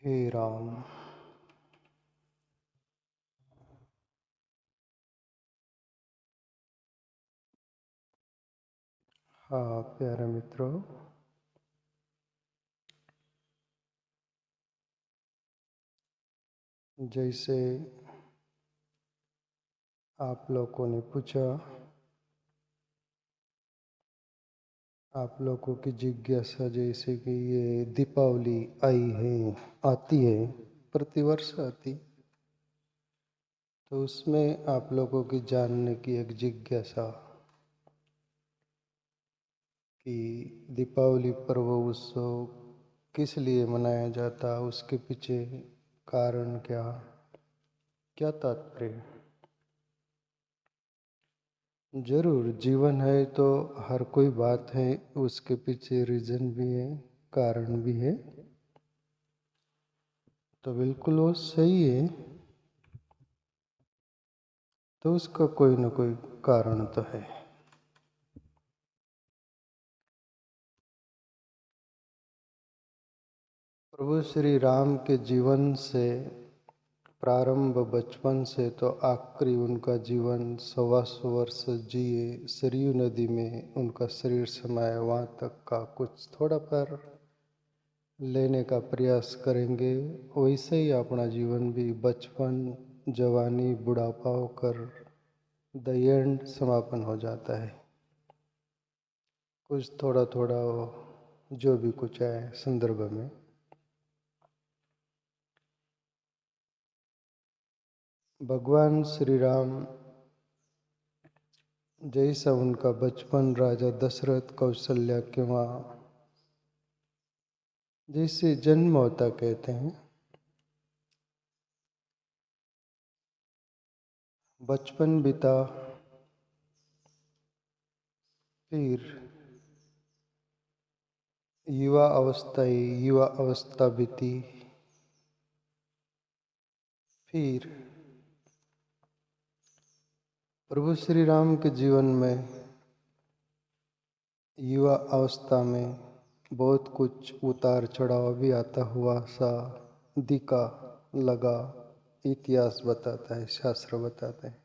हे राम। हाँ प्यारे मित्रों, जैसे आप लोगों ने पूछा, आप लोगों की जिज्ञासा जैसे कि ये दीपावली आई है, आती है, प्रतिवर्ष आती, तो उसमें आप लोगों की जानने की एक जिज्ञासा कि दीपावली पर्व उत्सव किस लिए मनाया जाता, उसके पीछे कारण क्या क्या तात्पर्य। जरूर, जीवन है तो हर कोई बात है, उसके पीछे रीजन भी है, कारण भी है, तो बिल्कुल वो सही है। तो उसका कोई न कोई कारण तो है। प्रभु श्री राम के जीवन से प्रारंभ बचपन से तो आखिरी उनका जीवन 125 वर्ष जिए, सरयू नदी में उनका शरीर समाया, वहाँ तक का कुछ थोड़ा पर लेने का प्रयास करेंगे। वैसे ही अपना जीवन भी बचपन, जवानी, बुढ़ापा होकर द एंड समापन हो जाता है। कुछ थोड़ा थोड़ा जो भी कुछ है संदर्भ में। भगवान श्री राम जैसा उनका बचपन राजा दशरथ, कौशल्या के वहाँ जैसे जन्म होता कहते हैं, बचपन बीता, फिर युवा अवस्था बीती, फिर प्रभु श्री राम के जीवन में युवा अवस्था में बहुत कुछ उतार चढ़ाव भी आता हुआ सा दिखा लगा। इतिहास बताता है, शास्त्र बताते हैं,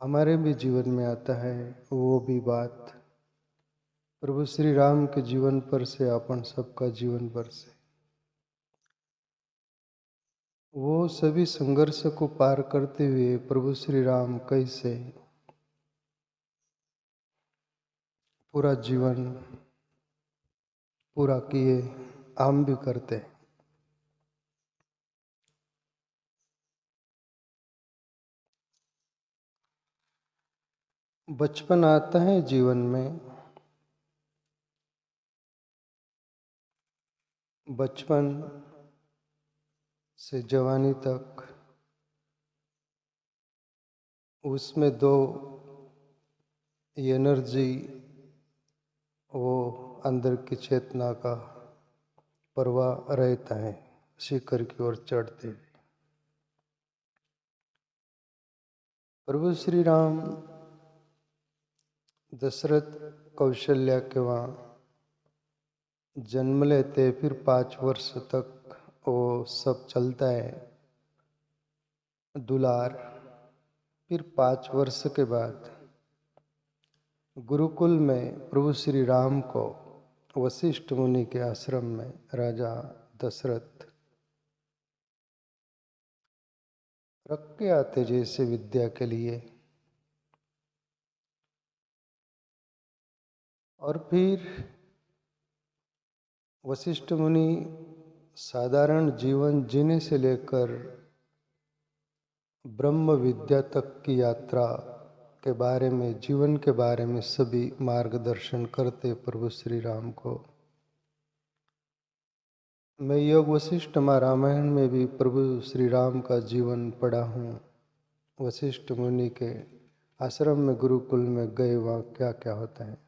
हमारे भी जीवन में आता है वो भी बात। प्रभु श्री राम के जीवन पर से अपन सबका जीवन पर से वो सभी संघर्ष को पार करते हुए प्रभु श्री राम कैसे पूरा जीवन पूरा किए, हम भी करते हैं। बचपन आता है जीवन में, बचपन से जवानी तक, उसमें दो एनर्जी, वो अंदर की चेतना का प्रवाह रहता है शिखर की ओर चढ़ते हुए। प्रभु श्री राम दशरथ कौशल्या के वहाँ जन्म लेते, फिर 5 वर्ष तक वो सब चलता है दुलार। फिर 5 वर्ष के बाद गुरुकुल में प्रभु श्री राम को वशिष्ठ मुनि के आश्रम में राजा दशरथ रख के आते जैसे विद्या के लिए। और फिर वशिष्ठ मुनि साधारण जीवन जीने से लेकर ब्रह्म विद्या तक की यात्रा के बारे में, जीवन के बारे में सभी मार्गदर्शन करते प्रभु श्री राम को। मैं योग वशिष्ठ रामायण में भी प्रभु श्री राम का जीवन पढ़ा हूँ। वशिष्ठ मुनि के आश्रम में, गुरुकुल में गए, वहाँ क्या क्या होता है।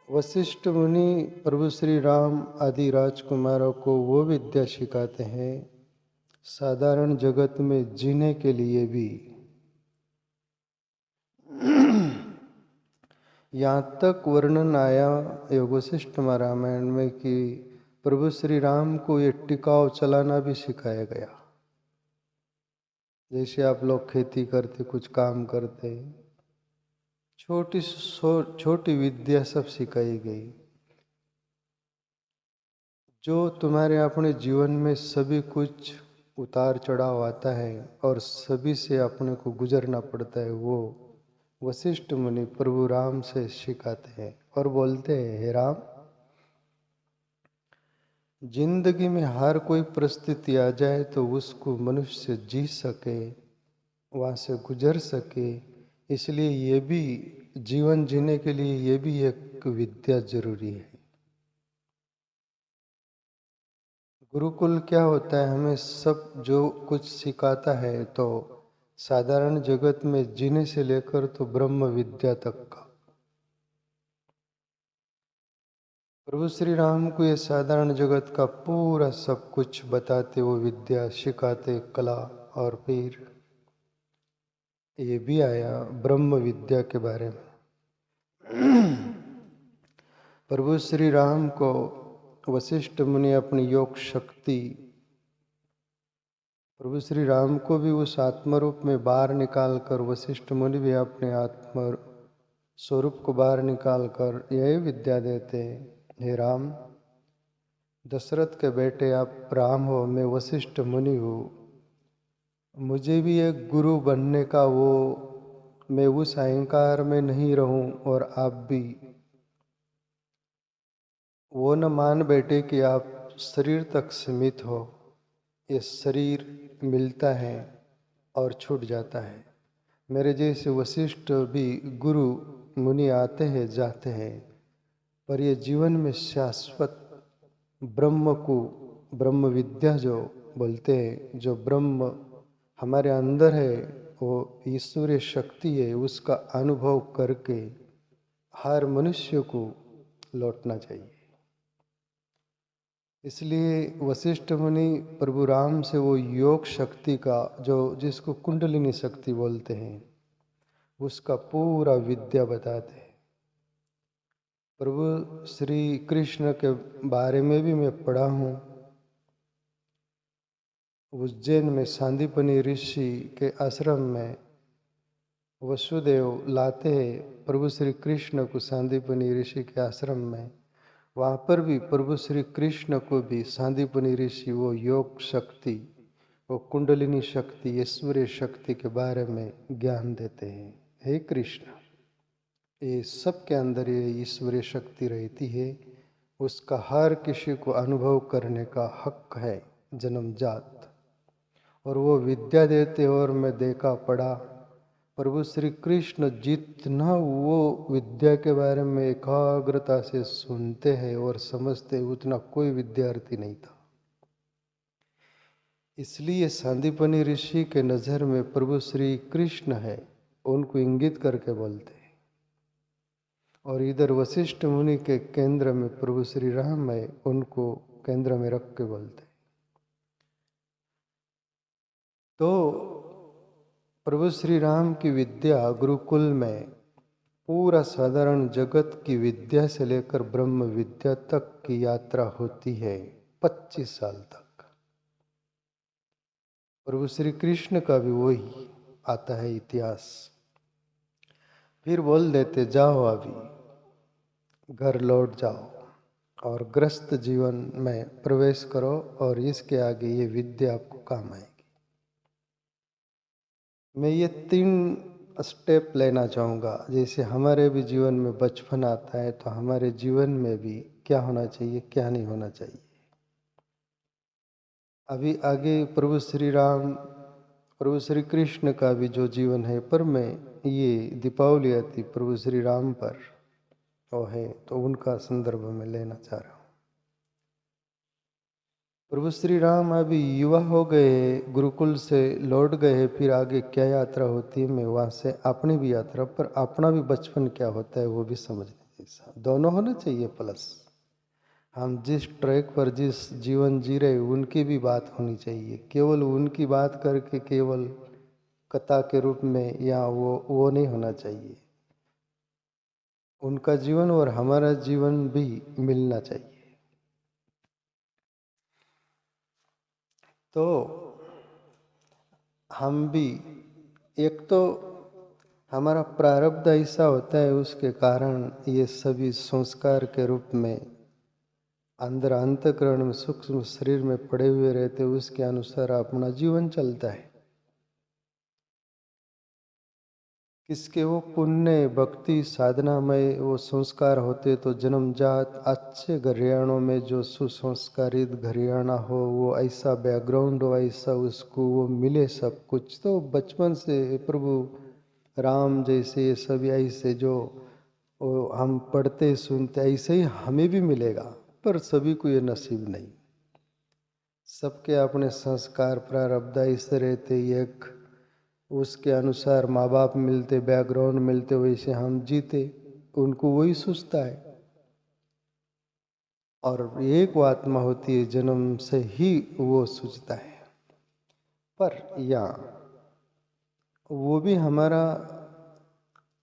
वशिष्ठ मुनि प्रभु श्री राम आदि राजकुमारों को वो विद्या सिखाते हैं साधारण जगत में जीने के लिए भी। यहाँ तक वर्णन आया योग वशिष्ठ रामायण में कि प्रभु श्री राम को ये टिकाव चलाना भी सिखाया गया। जैसे आप लोग खेती करते, कुछ काम करते, छोटी विद्या सब सिखाई गई। जो तुम्हारे अपने जीवन में सभी कुछ उतार चढ़ाव आता है और सभी से अपने को गुजरना पड़ता है, वो वशिष्ठ मुनि प्रभु राम से सिखाते हैं और बोलते हैं, हे राम, जिंदगी में हर कोई परिस्थिति आ जाए तो उसको मनुष्य जी सके, वहाँ से गुजर सके, इसलिए ये भी जीवन जीने के लिए ये भी एक विद्या जरूरी है। गुरुकुल क्या होता है, हमें सब जो कुछ सिखाता है, तो साधारण जगत में जीने से लेकर तो ब्रह्म विद्या तक का। प्रभु श्री राम को ये साधारण जगत का पूरा सब कुछ बताते, वो विद्या सिखाते, कला, और फिर ये भी आया ब्रह्म विद्या के बारे में। प्रभु श्री राम को वशिष्ठ मुनि अपनी योग शक्ति, प्रभु श्री राम को भी उस आत्म रूप में बाहर निकाल कर, वशिष्ठ मुनि भी अपने आत्म स्वरूप को बाहर निकाल कर यही विद्या देते हैं, हे राम, दशरथ के बेटे आप राम हो, मैं वशिष्ठ मुनि हूँ, मुझे भी एक गुरु बनने का मैं उस अहंकार में नहीं रहूं, और आप भी वो न मान बैठे कि आप शरीर तक सीमित हो। ये शरीर मिलता है और छूट जाता है। मेरे जैसे वशिष्ठ भी गुरु मुनि आते हैं, जाते हैं, पर ये जीवन में शाश्वत ब्रह्म को, ब्रह्म विद्या जो बोलते हैं, जो ब्रह्म हमारे अंदर है, वो ईश्वरीय शक्ति है, उसका अनुभव करके हर मनुष्य को लौटना चाहिए। इसलिए वशिष्ठ मुनि प्रभु राम से वो योग शक्ति का, जो जिसको कुंडलिनी शक्ति बोलते हैं, उसका पूरा विद्या बताते हैं। प्रभु श्री कृष्ण के बारे में भी मैं पढ़ा हूँ। उज्जैन में सांदीपनि ऋषि के आश्रम में वसुदेव लाते हैं प्रभु श्री कृष्ण को सांदीपनि ऋषि के आश्रम में। वहाँ पर भी प्रभु श्री कृष्ण को भी सांदीपनि ऋषि वो योग शक्ति, वो कुंडलिनी शक्ति, ईश्वरीय शक्ति के बारे में ज्ञान देते हैं। हे कृष्ण, ये सब के अंदर ये ईश्वरीय शक्ति रहती है, उसका हर किसी को अनुभव करने का हक है जन्मजात, और वो विद्या देते। और मैं देखा पढ़ा, प्रभु श्री कृष्ण जितना वो विद्या के बारे में एकाग्रता से सुनते हैं और समझते, उतना कोई विद्यार्थी नहीं था। इसलिए सांदीपनि ऋषि के नज़र में प्रभु श्री कृष्ण है, उनको इंगित करके बोलते हैं, और इधर वशिष्ठ मुनि के केंद्र में प्रभु श्री राम है, उनको केंद्र में रख के बोलते हैं। तो प्रभु श्री राम की विद्या गुरुकुल में पूरा साधारण जगत की विद्या से लेकर ब्रह्म विद्या तक की यात्रा होती है 25 साल तक। प्रभु श्री कृष्ण का भी वही आता है इतिहास। फिर बोल देते, जाओ अभी घर लौट जाओ और ग्रस्त जीवन में प्रवेश करो, और इसके आगे ये विद्या आपको काम आएगी। मैं ये 3 स्टेप लेना चाहूँगा। जैसे हमारे भी जीवन में बचपन आता है, तो हमारे जीवन में भी क्या होना चाहिए, क्या नहीं होना चाहिए। अभी आगे प्रभु श्री राम, प्रभु श्री कृष्ण का भी जो जीवन है, पर मैं ये दीपावली आती प्रभु श्री राम पर वो है, तो उनका संदर्भ में लेना चाह रहा हूँ। प्रभु श्री राम अभी युवा हो गए, गुरुकुल से लौट गए, फिर आगे क्या यात्रा होती है, मैं वहाँ से अपनी भी यात्रा पर अपना भी बचपन क्या होता है वो भी समझने जैसा। दोनों होना चाहिए प्लस। हम जिस ट्रैक पर जिस जीवन जी रहे उनकी भी बात होनी चाहिए। केवल उनकी बात करके केवल कथा के रूप में या वो नहीं होना चाहिए। उनका जीवन और हमारा जीवन भी मिलना चाहिए। तो हम भी, एक तो हमारा प्रारब्ध ऐसा होता है, उसके कारण ये सभी संस्कार के रूप में अंदर अंतःकरण में सूक्ष्म शरीर में पड़े हुए रहते, उसके अनुसार अपना जीवन चलता है। किसके वो पुण्य भक्ति साधनामय वो संस्कार होते तो जन्मजात अच्छे घरानों में जो सुसंस्कारित घराना हो, वो ऐसा बैकग्राउंड हो, ऐसा उसको वो मिले सब कुछ, तो बचपन से प्रभु राम जैसे ये सभी ऐसे जो वो हम पढ़ते सुनते ऐसे ही हमें भी मिलेगा। पर सभी को ये नसीब नहीं। सबके अपने संस्कार प्रारब्ध ऐसे रहते, एक उसके अनुसार माँ बाप मिलते, बैकग्राउंड मिलते, वैसे हम जीते, उनको वही सूझता है। और एक वो आत्मा होती है जन्म से ही वो सूझता है। पर यहाँ वो भी हमारा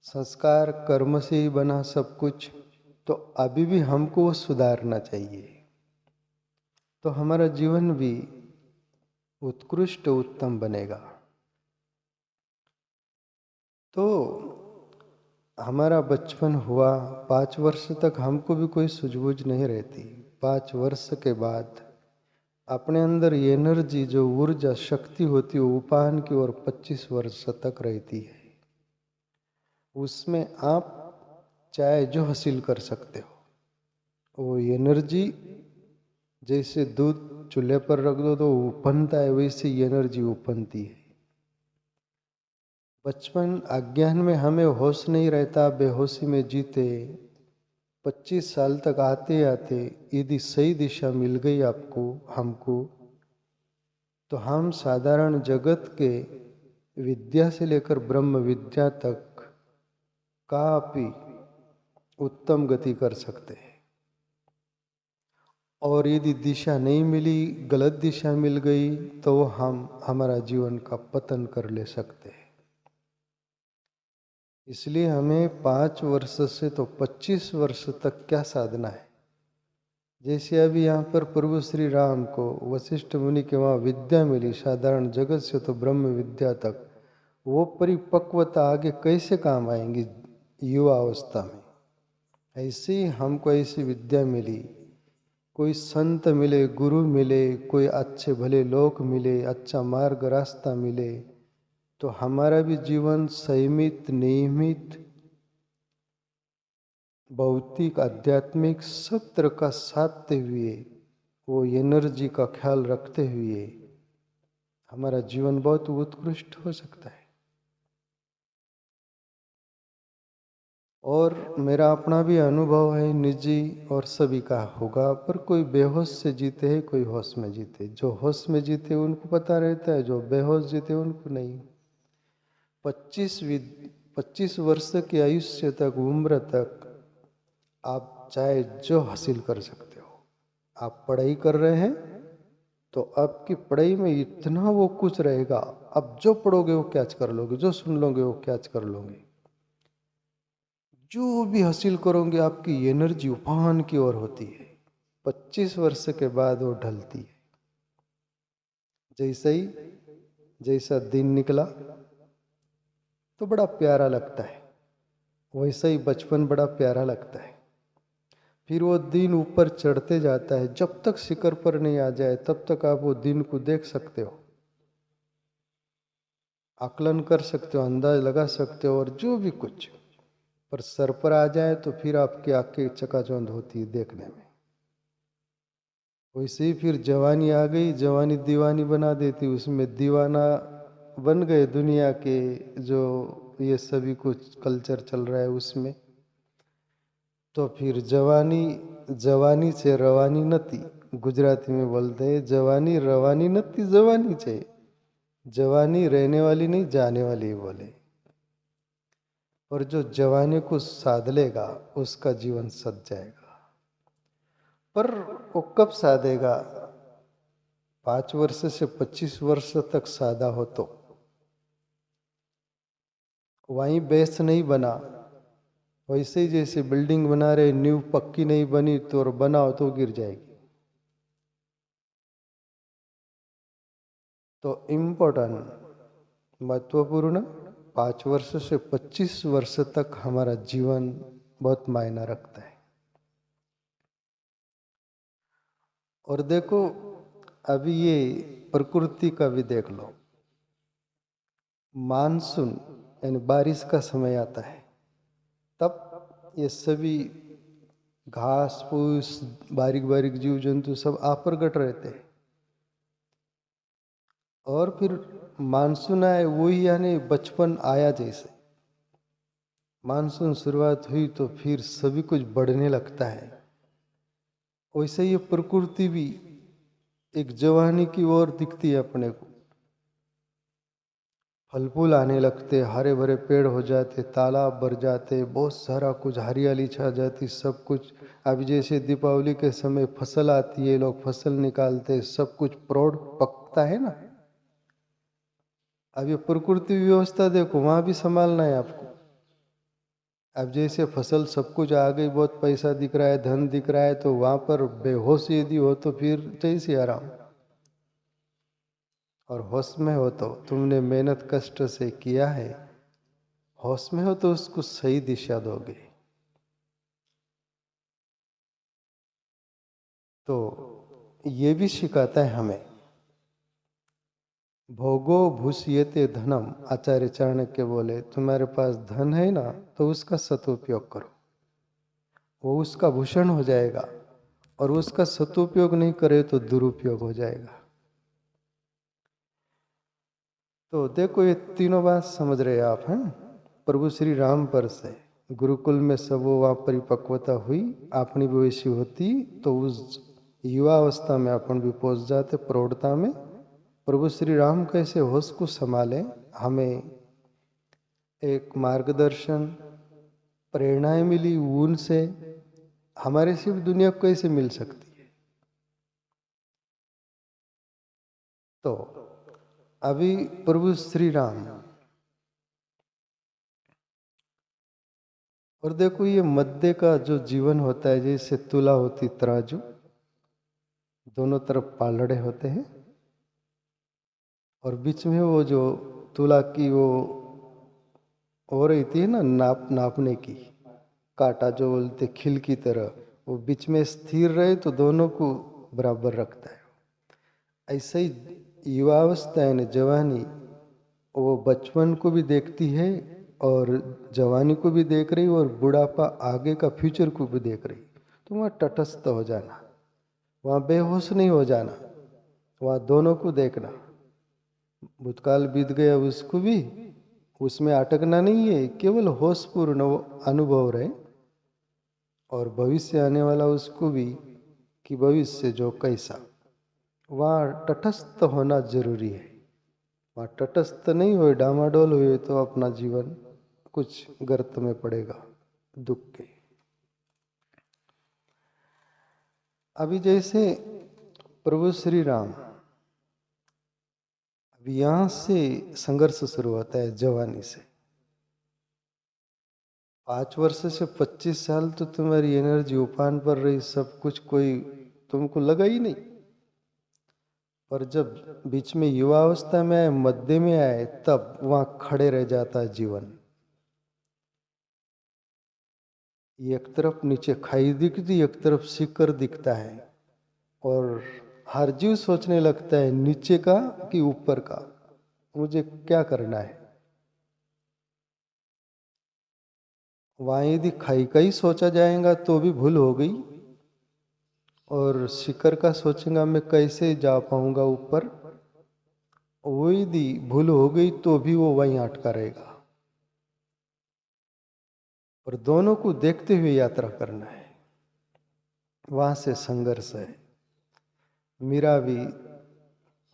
संस्कार कर्म से ही बना सब कुछ, तो अभी भी हमको वो सुधारना चाहिए, तो हमारा जीवन भी उत्कृष्ट उत्तम बनेगा। तो हमारा बचपन हुआ, 5 वर्ष तक हमको भी कोई सूझबूझ नहीं रहती। 5 वर्ष के बाद अपने अंदर ये एनर्जी जो ऊर्जा शक्ति होती है उपान की ओर 25 वर्ष तक रहती है। उसमें आप चाहे जो हासिल कर सकते हो। वो एनर्जी जैसे दूध चूल्हे पर रख दो तो उपनता है, वैसी एनर्जी उपनती है। बचपन अज्ञान में हमें होश नहीं रहता, बेहोशी में जीते। 25 साल तक आते आते यदि सही दिशा मिल गई आपको हमको, तो हम साधारण जगत के विद्या से लेकर ब्रह्म विद्या तक काफी उत्तम गति कर सकते हैं। और यदि दिशा नहीं मिली, गलत दिशा मिल गई, तो हम हमारा जीवन का पतन कर ले सकते हैं। इसलिए हमें 5 वर्ष से तो 25 वर्ष तक क्या साधना है। जैसे अभी यहाँ पर प्रभु श्री राम को वशिष्ठ मुनि के वहाँ विद्या मिली, साधारण जगत से तो ब्रह्म विद्या तक, वो परिपक्वता आगे कैसे काम आएंगी युवा अवस्था में। ऐसे ही हमको ऐसी विद्या मिली, कोई संत मिले, गुरु मिले, कोई अच्छे भले लोग मिले, अच्छा मार्ग रास्ता मिले, तो हमारा भी जीवन संयमित नियमित भौतिक आध्यात्मिक सब तरह का साधते हुए, वो एनर्जी का ख्याल रखते हुए हमारा जीवन बहुत उत्कृष्ट हो सकता है। और मेरा अपना भी अनुभव है निजी, और सभी का होगा, पर कोई बेहोश से जीते हैं, कोई होश में जीते। जो होश में जीते उनको पता रहता है, जो बेहोश जीते उनको नहीं। 25 वर्ष की आयुष्य तक, उम्र तक आप चाहे जो हासिल कर सकते हो। आप पढ़ाई कर रहे हैं तो आपकी पढ़ाई में इतना वो कुछ रहेगा, अब जो पढ़ोगे वो कैच कर लोगे, जो सुन लोगे वो कैच कर लोगे। जो भी हासिल करोगे आपकी एनर्जी उफान की ओर होती है। 25 वर्ष के बाद वो ढलती है। जैसे ही जैसा दिन निकला तो बड़ा प्यारा लगता है, वैसा ही बचपन बड़ा प्यारा लगता है। फिर वो दिन ऊपर चढ़ते जाता है, जब तक शिखर पर नहीं आ जाए तब तक आप वो दिन को देख सकते हो, आकलन कर सकते हो, अंदाज लगा सकते हो, और जो भी कुछ, पर सर पर आ जाए तो फिर आपकी आंखें चकाचौंध होती है देखने में। वैसे ही फिर जवानी आ गई, जवानी दीवानी बना देती, उसमें दीवाना बन गए दुनिया के जो ये सभी कुछ कल्चर चल रहा है उसमें। तो फिर जवानी जवानी से रवानी नती, गुजराती में बोलते हैं जवानी रवानी नती जवानी से, जवानी रहने वाली नहीं जाने वाली बोले। और जो जवानी को साध लेगा उसका जीवन सज जाएगा। पर वो कब साधेगा? 5 वर्ष से 25 वर्ष तक साधा हो तो वहीं बेस नहीं बना वैसे ही जैसे बिल्डिंग बना रहे, नींव पक्की नहीं बनी तो और बनाओ तो गिर जाएगी। तो इम्पोर्टेंट, महत्वपूर्ण, 5 वर्ष से 25 वर्ष तक हमारा जीवन बहुत मायना रखता है। और देखो, अभी ये प्रकृति का भी देख लो, मानसून यानी बारिश का समय आता है, तब ये सभी घास फूस, बारीक बारीक जीव जंतु सब आप प्रकट रहते हैं। और फिर मानसून आए, वही यानी बचपन आया जैसे मानसून शुरुआत हुई तो फिर सभी कुछ बढ़ने लगता है। वैसे ये प्रकृति भी एक जवानी की ओर दिखती है अपने को। फल फूल आने लगते, हरे भरे पेड़ हो जाते, तालाब भर जाते, बहुत सारा कुछ हरियाली छा जाती, सब कुछ। अभी जैसे दीपावली के समय फसल आती है, लोग फसल निकालते, सब कुछ प्रौढ़ पकता है ना। अब ये प्रकृति व्यवस्था देखो, वहां भी संभालना है आपको। अब जैसे फसल सब कुछ आ गई, बहुत पैसा दिख रहा है, धन दिख रहा है, तो वहां पर बेहोश यदि हो तो फिर कैसे आराम। और होश में हो तो तुमने मेहनत कष्ट से किया है, होश में हो तो उसको सही दिशा दोगे। तो ये भी सिखाता है हमें, भोगो भूषयते धनम। आचार्य चाणक्य बोले, तुम्हारे पास धन है ना, तो उसका सदुपयोग करो, वो उसका भूषण हो जाएगा। और उसका सदुपयोग नहीं करे तो दुरुपयोग हो जाएगा। तो देखो, ये तीनों बात समझ रहे आप हैं। प्रभु श्री राम पर से गुरुकुल में सब वहाँ परिपक्वता हुई, अपनी भी वैसी होती तो उस युवावस्था में अपन भी पहुंच जाते, प्रौढ़ता में। प्रभु श्री राम कैसे होश को संभाले, हमें एक मार्गदर्शन, प्रेरणाएं मिली उनसे। हमारे सिर्फ दुनिया को कैसे मिल सकती है। तो अभी प्रभु श्री राम, और देखो ये मध्य का जो जीवन होता है, जैसे तुला होती तराजू, दोनों तरफ पालड़े होते हैं, और बीच में वो जो तुला की वो हो रही थी ना, नापने की कांटा जो बोलते खिल की तरह, वो बीच में स्थिर रहे तो दोनों को बराबर रखता है। ऐसे ही युवावस्था यानी जवानी, वो बचपन को भी देखती है और जवानी को भी देख रही, और बुढ़ापा आगे का फ्यूचर को भी देख रही। तो वहाँ तटस्थ हो जाना, वहाँ बेहोश नहीं हो जाना, वहाँ दोनों को देखना। भूतकाल बीत गया उसको भी, उसमें अटकना नहीं है, केवल होशपूर्ण अनुभव रहे। और भविष्य आने वाला उसको भी, कि भविष्य जो कैसा, वहाँ तटस्थ होना जरूरी है। वहाँ तटस्थ नहीं हुए, डामाडोल हुए तो अपना जीवन कुछ गर्त में पड़ेगा, दुख के। अभी जैसे प्रभु श्री राम, अभी यहाँ से संघर्ष शुरू होता है जवानी से। 5 वर्ष से 25 साल तो तुम्हारी एनर्जी उफान पर रही, सब कुछ कोई तुमको लगा ही नहीं। पर जब बीच में युवावस्था में आए, मध्य में आए, तब वहां खड़े रह जाता है जीवन। एक तरफ नीचे खाई दिखती, एक तरफ शिखर दिखता है, और हर जीव सोचने लगता है नीचे का कि ऊपर का, मुझे क्या करना है। वहां यदि खाई का ही सोचा जाएगा तो भी भूल हो गई, और शिखर का सोचेगा मैं कैसे जा पाऊंगा ऊपर, वो यदि भूल हो गई तो भी वो वहीं अटका रहेगा। और दोनों को देखते हुए यात्रा करना है, वहां से संघर्ष है। मीरा भी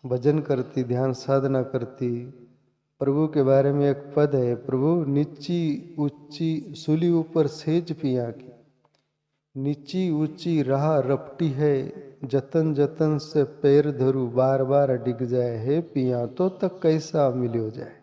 भजन करती, ध्यान साधना करती। प्रभु के बारे में एक पद है, प्रभु नीची ऊंची सूली ऊपर सेज पिया की, नीची ऊंची राह रपटी है, जतन जतन से पैर धरू, बार बार डिग जाए, हे पिया तो तक कैसा मिलियो जाए।